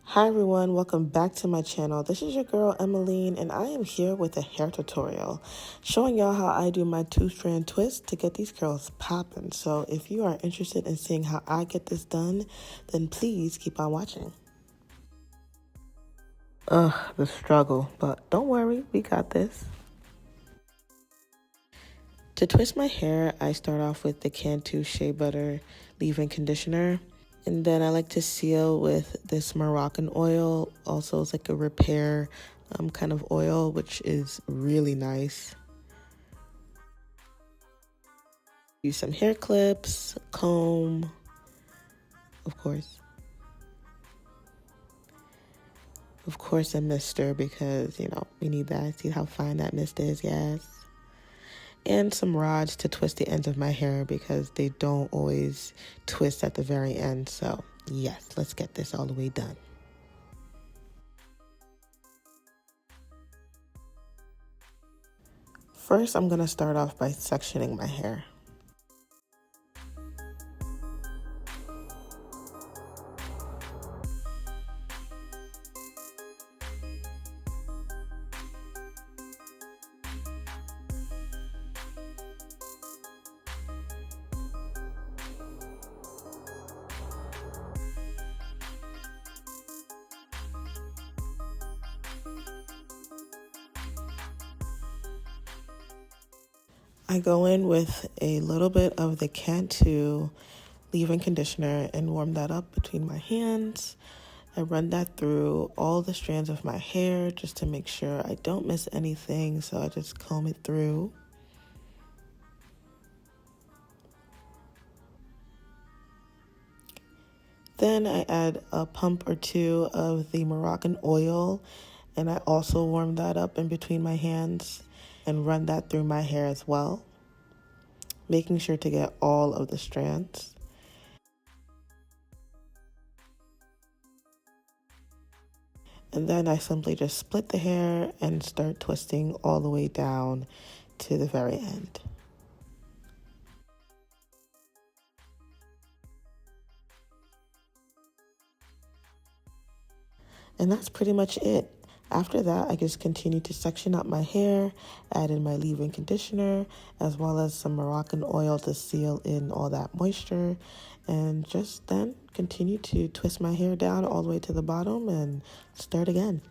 Hi everyone, welcome back to my channel. This is your girl Emmeline and I am here with a hair tutorial showing y'all how I do my 2-strand twist to get these curls popping. So if you are interested in seeing how I get this done, then please keep on watching. The struggle, but don't worry, we got this. To twist my hair, I start off with the Cantu Shea Butter leave-in conditioner. And then I like to seal with this Moroccan oil. Also, it's like a repair kind of oil, which is really nice. Use some hair clips, comb, of course. Of course, a mister because, we need that. See how fine that mist is, yes. And some rods to twist the ends of my hair because they don't always twist at the very end. So, yes, let's get this all the way done. First, I'm going to start off by sectioning my hair. I go in with a little bit of the Cantu leave-in conditioner and warm that up between my hands. I run that through all the strands of my hair just to make sure I don't miss anything, so I just comb it through. Then I add a pump or two of the Moroccan oil, and I also warm that up in between my hands and run that through my hair as well, making sure to get all of the strands. And then I simply just split the hair and start twisting all the way down to the very end. And that's pretty much it. After that, I just continue to section up my hair, add in my leave-in conditioner, as well as some Moroccan oil to seal in all that moisture, and just then continue to twist my hair down all the way to the bottom and start again.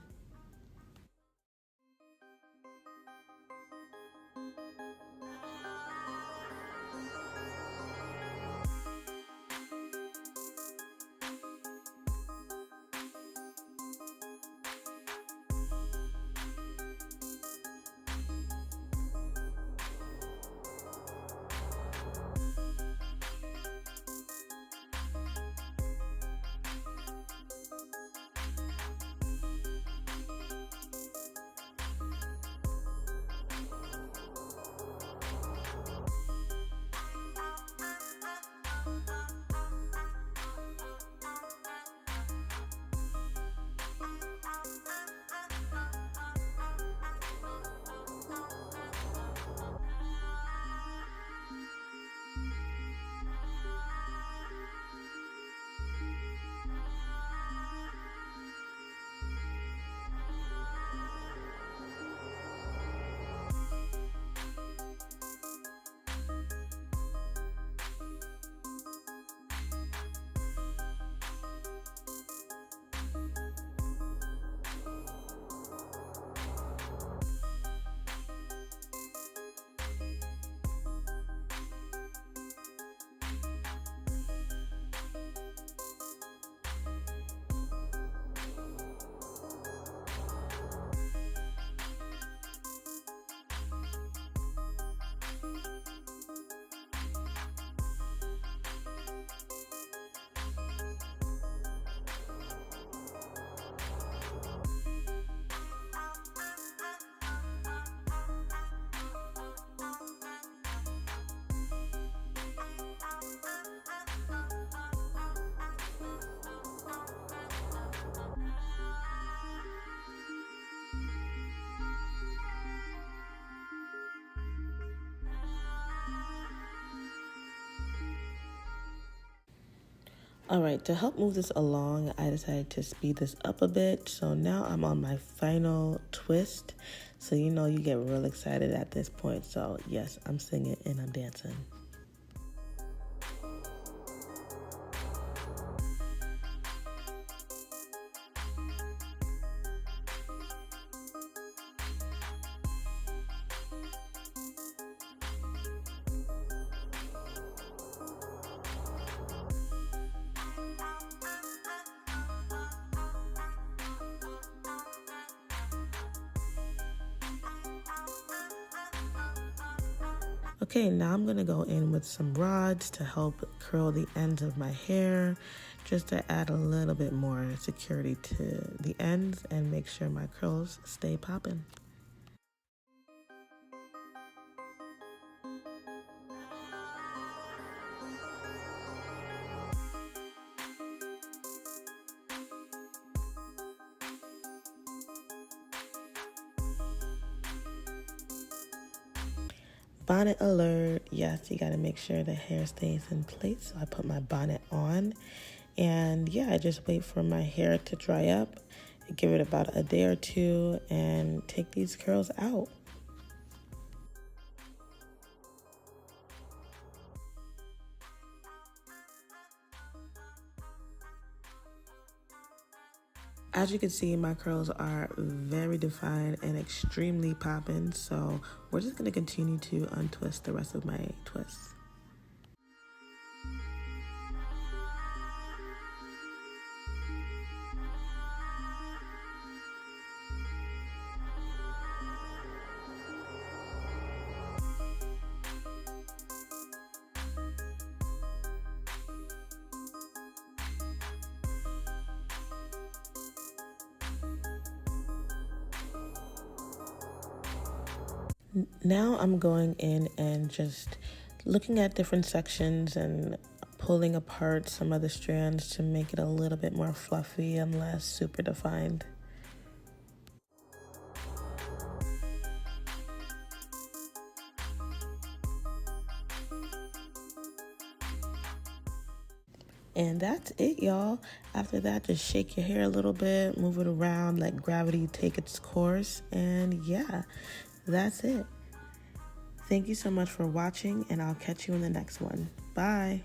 All right, to help move this along, I decided to speed this up a bit. So now I'm on my final twist. So you know you get real excited at this point. So yes, I'm singing and I'm dancing. Okay, now I'm gonna go in with some rods to help curl the ends of my hair, just to add a little bit more security to the ends and make sure my curls stay popping. Bonnet alert. Yes, you gotta make sure the hair stays in place. So I put my bonnet on, and yeah, I just wait for my hair to dry up, give it about a day or two, and take these curls out. As you can see, my curls are very defined and extremely popping, so we're just gonna continue to untwist the rest of my twists. Now I'm going in and just looking at different sections and pulling apart some of the strands to make it a little bit more fluffy and less super defined. And that's it, y'all. After that, just shake your hair a little bit, move it around, let gravity take its course, and yeah, that's it. Thank you so much for watching, and I'll catch you in the next one. Bye.